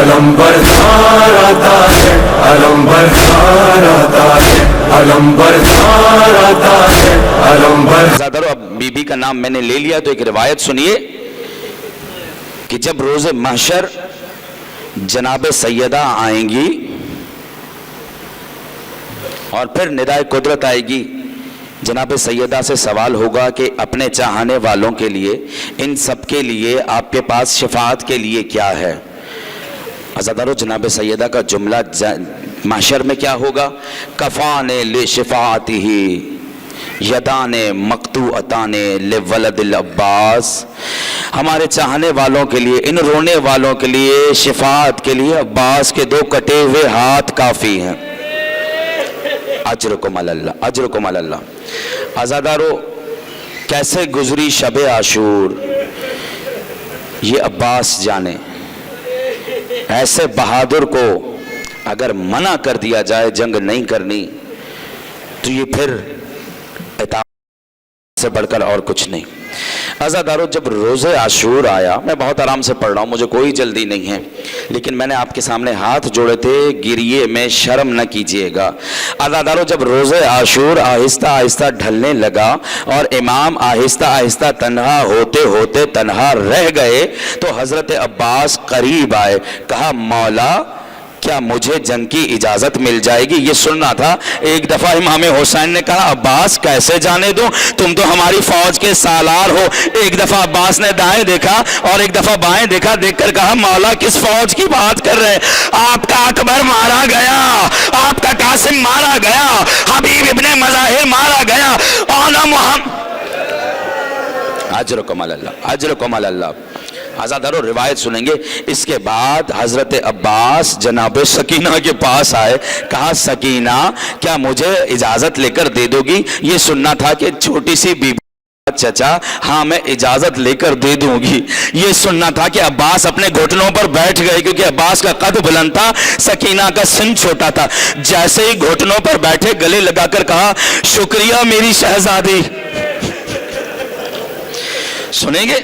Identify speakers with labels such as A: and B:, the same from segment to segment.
A: علم بردار آتا ہے، علم بردار آتا ہے، علم بردار آتا ہے، علم بردار۔
B: اب بی بی کا نام میں نے لے لیا تو ایک روایت سنیے کہ جب روز محشر جناب سیدہ آئیں گی اور پھر ندائے قدرت آئے گی، جناب سیدہ سے سوال ہوگا کہ اپنے چاہنے والوں کے لیے، ان سب کے لیے آپ کے پاس شفاعت کے لیے کیا ہے؟ عزادارو، جناب سیدہ کا جملہ محشر میں کیا ہوگا؟ کفان لشفاعتہ یدان مقطوعتان لولد العباس، ہمارے چاہنے والوں کے لیے، ان رونے والوں کے لیے شفاعت کے لیے عباس کے دو کٹے ہوئے ہاتھ کافی ہیں۔ اجرکم اللہ، اجرکم اللہ۔ عزادارو، کیسے گزری شب عاشور یہ عباس جانے۔ ایسے بہادر کو اگر منع کر دیا جائے جنگ نہیں کرنی تو یہ پھر اطاعت سے بڑھ کر اور کچھ نہیں۔ عزادارو، جب روز عاشور آیا، میں بہت آرام سے پڑھ رہا ہوں، مجھے کوئی جلدی نہیں ہے، لیکن میں نے آپ کے سامنے ہاتھ جوڑے تھے، گریے میں شرم نہ کیجئے گا۔ عزادارو، جب روز عاشور آہستہ آہستہ ڈھلنے لگا اور امام آہستہ آہستہ تنہا ہوتے ہوتے تنہا رہ گئے تو حضرت عباس قریب آئے، کہا مولا کیا مجھے جنگ کی اجازت مل جائے گی؟ یہ سننا تھا۔ ایک دفعہ امام حسین نے کہا عباس کیسے جانے دوں، تم تو ہماری فوج کے سالار ہو۔ ایک دفعہ عباس نے دائیں دیکھا اور ایک دفعہ بائیں دیکھا، دیکھ کر کہا مولا کس فوج کی بات کر رہے ہیں؟ آپ کا اکبر مارا گیا، آپ کا قاسم مارا گیا، حبیب ابن مظاہر مارا گیا، اونا محمد۔ اجرکم اللہ، اجرکم اللہ۔ عزادارو، روایت سنیں گے۔ اس کے بعد حضرت عباس جناب سکینہ کے پاس آئے، کہا سکینہ کیا مجھے اجازت لے کر دے دو گی؟ یہ سننا تھا کہ چھوٹی سی بی بی، چچا ہاں میں اجازت لے کر دے دوں گی۔ یہ سننا تھا کہ عباس اپنے گھٹنوں پر بیٹھ گئے، کیونکہ عباس کا قد بلند تھا، سکینہ کا سن چھوٹا تھا۔ جیسے ہی گھٹنوں پر بیٹھے، گلے لگا کر کہا شکریہ میری شہزادی۔ سنیں گے؟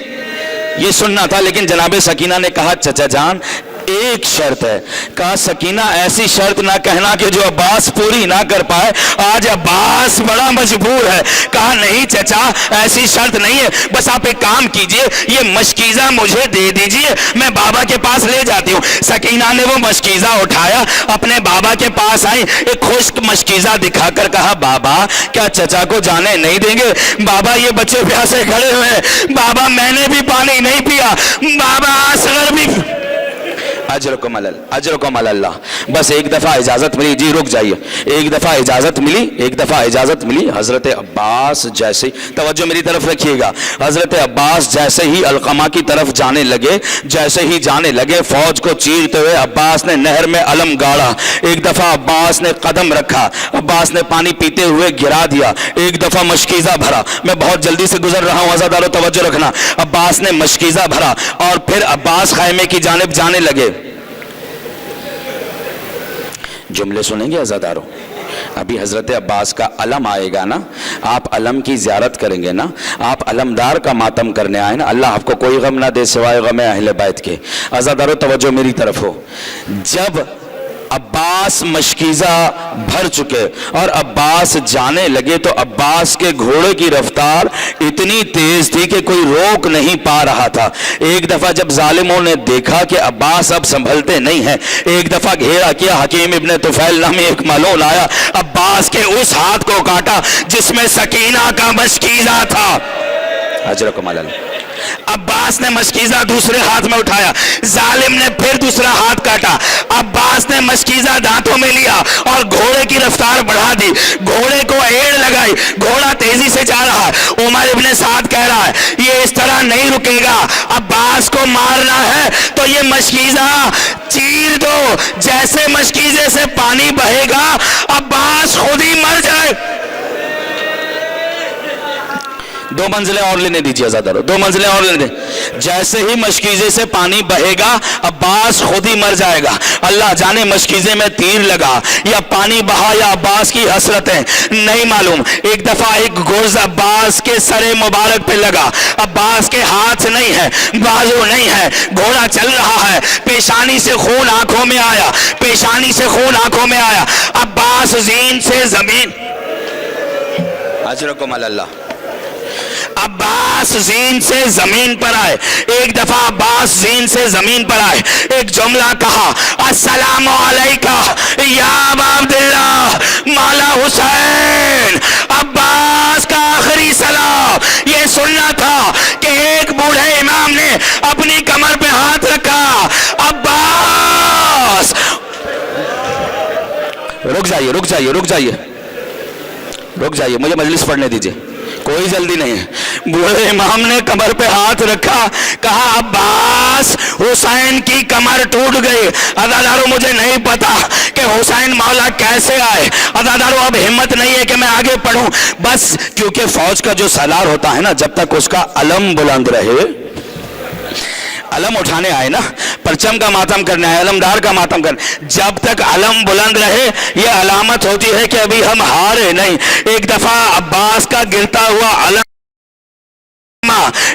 B: یہ سننا تھا، لیکن جناب سکینہ نے کہا چچا جان ایک شرط ہے۔ کہا سکینہ ایسی شرط نہ کہنا کہ جو عباس پوری نہ کر پائے، آج عباس بڑا مجبور ہے۔ کہا نہیں چچا ایسی شرط نہیں ہے، بس آپ ایک کام کیجئے، یہ مشکیزہ مجھے دے دیجئے، میں بابا کے پاس لے جاتی ہوں۔ سکینہ نے وہ مشکیزہ اٹھایا، اپنے بابا کے پاس آئی، ایک خشک مشکیزہ دکھا کر کہا بابا کیا چچا کو جانے نہیں دیں گے؟ بابا یہ بچے پیاسے کھڑے ہوئے ہیں، بابا میں نے بھی پانی نہیں پیا، بابا اصغر بھی۔ اجرکم اللہ، اجرکم اللہ۔ بس ایک دفعہ اجازت ملی، جی رک جائیے، ایک دفعہ اجازت ملی، ایک دفعہ اجازت ملی۔ حضرت عباس جیسے ہی، توجہ میری طرف رکھیے گا، حضرت عباس جیسے ہی القمہ کی طرف جانے لگے، جیسے ہی جانے لگے فوج کو چیرتے ہوئے عباس نے نہر میں علم گاڑا۔ ایک دفعہ عباس نے قدم رکھا، عباس نے پانی پیتے ہوئے گرا دیا، ایک دفعہ مشکیزہ بھرا۔ میں بہت جلدی سے گزر رہا ہوں، عزادارو توجہ رکھنا۔ عباس نے مشکیزہ بھرا اور پھر عباس خیمے کی جانب جانے لگے۔ جملے سنیں گے عزادارو؟ ابھی حضرت عباس کا علم آئے گا نا، آپ علم کی زیارت کریں گے نا، آپ علمدار کا ماتم کرنے آئے نا، اللہ آپ کو کوئی غم نہ دے سوائے غم اہل بیت کے۔ عزادارو توجہ میری طرف ہو۔ جب عباس مشکیزہ بھر چکے اور عباس جانے لگے تو عباس کے گھوڑے کی رفتار اتنی تیز تھی کہ کوئی روک نہیں پا رہا تھا۔ ایک دفعہ جب ظالموں نے دیکھا کہ عباس اب سنبھلتے نہیں ہیں، ایک دفعہ گھیرا کیا، حکیم ابن طفیل نامی ایک ملول آیا، عباس کے اس ہاتھ کو کاٹا جس میں سکینہ کا مشکیزہ تھا۔ اجرکم اللہ۔ عباس نے مشکیزہ دوسرے ہاتھ میں اٹھایا، ظالم نے پھر دوسرا ہاتھ کاٹا، عباس نے مشکیزہ دانتوں میں لیا اور گھوڑے کی رفتار بڑھا دی، گھوڑے کو ایڑ لگائی، گھوڑا تیزی سے جا رہا ہے۔ عمر ابن سعد کہہ رہا ہے یہ اس طرح نہیں رکے گا، عباس کو مارنا ہے تو یہ مشکیزہ چیر دو، جیسے مشکیزے سے پانی بہے گا عباس خود ہی مر جائے۔ 2 منزلیں اور لینے دیجیے آزادارو, 2 منزلیں اور لینے دیں. جیسے ہی مشکیزے سے پانی بہے گا عباس خود ہی مر جائے گا. اللہ جانے مشکیزے میں تیر لگا یا پانی بہا یا عباس کی حسرتیں نہیں معلوم. ایک دفعہ ایک گرز عباس کے سر مبارک پہ لگا. عباس کے ہاتھ نہیں ہے, بازو نہیں ہے, گھوڑا چل رہا ہے, پیشانی سے خون آنکھوں میں آیا, پیشانی سے خون آنکھوں میں آیا. عباس زین سے زمین, اجرکم اللہ, عباس زین سے زمین پر آئے. ایک دفعہ عباس زین سے زمین پر آئے, ایک جملہ کہا, السلام علیکہ یا ابا عبداللہ مولا حسین. عباس کا آخری سلام یہ سننا تھا کہ ایک بوڑھے امام نے اپنی کمر پہ ہاتھ رکھا. عباس, رک جائیے رک جائیے رک جائیے رک جائیے, مجھے مجلس پڑھنے دیجیے, کوئی جلدی نہیں ہے. بوڑھے امام نے کمر پہ ہاتھ رکھا, کہا عباس حسین کی کمر ٹوٹ گئی. عزادارو مجھے نہیں پتا کہ حسین مولا کیسے آئے. عزادارو اب ہمت نہیں ہے کہ میں آگے پڑھوں, بس کیونکہ فوج کا جو سالار ہوتا ہے نا, جب تک اس کا علم بلند رہے, علم اٹھانے آئے نا, پرچم کا ماتم کرنے آئے, علمدار کا ماتم کرنے, جب تک علم بلند رہے یہ علامت ہوتی ہے کہ ابھی ہم ہارے نہیں. ایک دفعہ عباس کا گرتا ہوا علم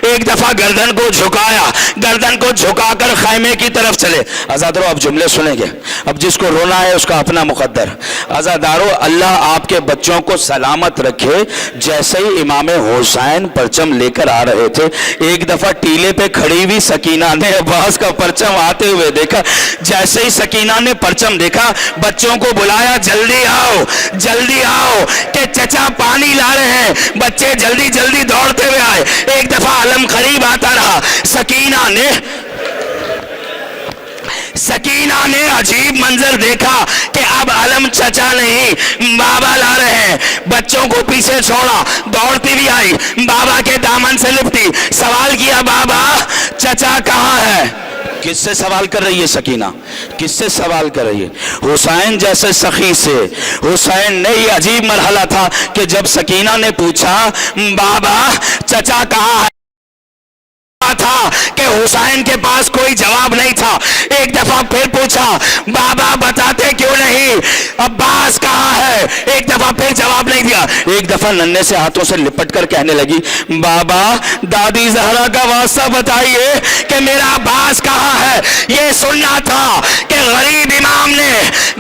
B: ایک دفعہ گردن کو جھکایا, گردن کو جھکا کر خیمے کی طرف چلے. عزادارو اب جملے سنیں گے, اب جس کو رونا ہے اس کا اپنا مقدر. عزادارو اللہ آپ کے بچوں کو سلامت رکھے. جیسے ہی امام حسین پرچم لے کر آ رہے تھے, ایک دفعہ ٹیلے پہ کھڑی ہوئی سکینہ نے عباس کا پرچم آتے ہوئے دیکھا. جیسے ہی سکینہ نے پرچم دیکھا, بچوں کو بلایا, جلدی آؤ جلدی آؤ کہ چچا پانی لا رہے ہیں. بچے جلدی جلدی دوڑتے ہوئے آئے. ایک دفعہ علم قریب آتا رہا. سکینہ نے عجیب منظر دیکھا کہ اب علم چچا نہیں بابا لا رہے ہیں. بچوں کو پیچھے چھوڑا, دوڑتی بھی آئی, بابا کے دامن سے لپٹی, سوال کیا, بابا چچا کہاں ہے؟ کس سے سوال کر رہی ہے سکینہ, کس سے سوال کر رہی ہے؟ حسین جیسے سخی سے. حسین نے یہ عجیب مرحلہ تھا کہ جب سکینہ نے پوچھا بابا چچا کہاں ہے تھا کہ حسین کے پاس کوئی جواب نہیں تھا. ایک دفعہ پھر پوچھا, بابا بتاتے کیوں نہیں, عباس کہاں ہے؟ ایک دفعہ پھر جواب نہیں دیا. ایک دفعہ ننھے سے ہاتھوں سے لپٹ کر کہنے لگی, بابا دادی زہرا کا واسطہ بتائیے کہ میرا عباس کہاں ہے. یہ سننا تھا کہ غریب امام نے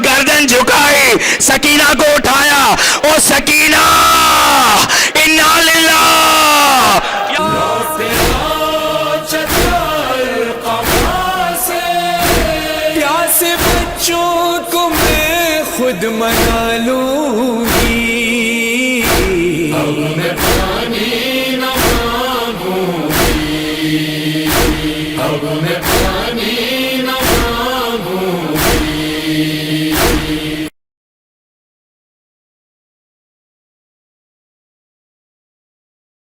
B: گردن جھکائی, سکینہ کو اٹھایا. او سکینہ انا للہ,
C: پیاسے بچوں کو میں خود منا لوں گی.